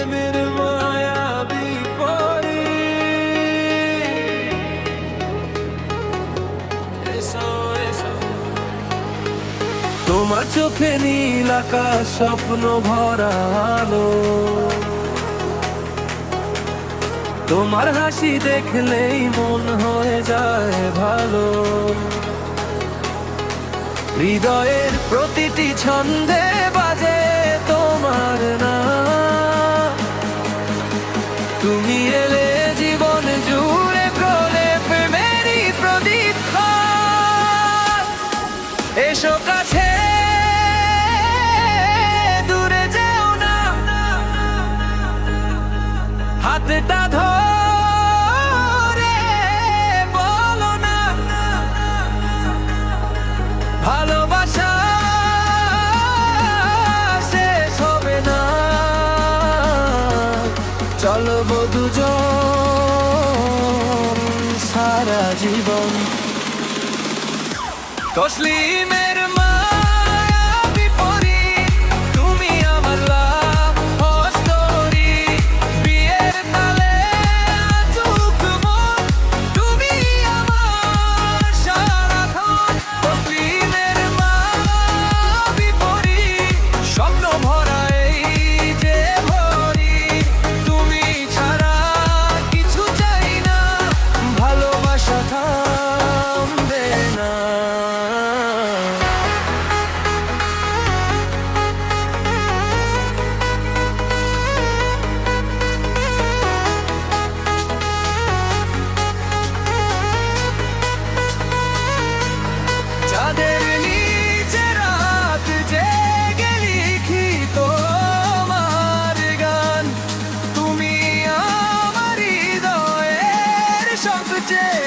প্রেমের মায়াবী পরি। এসো এসো, তোমার চোখে নীল আকাশ স্বপ্ন ভরা আলো, তোমার হাসি দেখলেই মন হয়ে যায় ভালো। হৃদয়ের প্রতিটি ছন্দে বাজে তোমার নাম, তুমি এলে জীবন জুড়ে প্রলে প্রেমেরই প্রদীপ। এসো কাছে, দূরে যেও না, হাতটা ধরে বলো না ভালোবাসা শেষ হবে না। চলবো দুজন সারা জীবন। তসলিমের মায়াবী পরি, তুমি আমার লাভ স্টোরি। বিয়ের তালে নাচুক মন, তুমি আমার সারাক্ষণ। তসলিমের মায়াবী পরি, স্বপ্ন ভরা এই যে ভরি। তুমি ছাড়া কিছু চাই না, ভালোবাসা থামবে না। চাঁদের নিচে রাত জেগে লিখি তোমার গান, তুমি আমার হৃদয়ের সবচেয়ে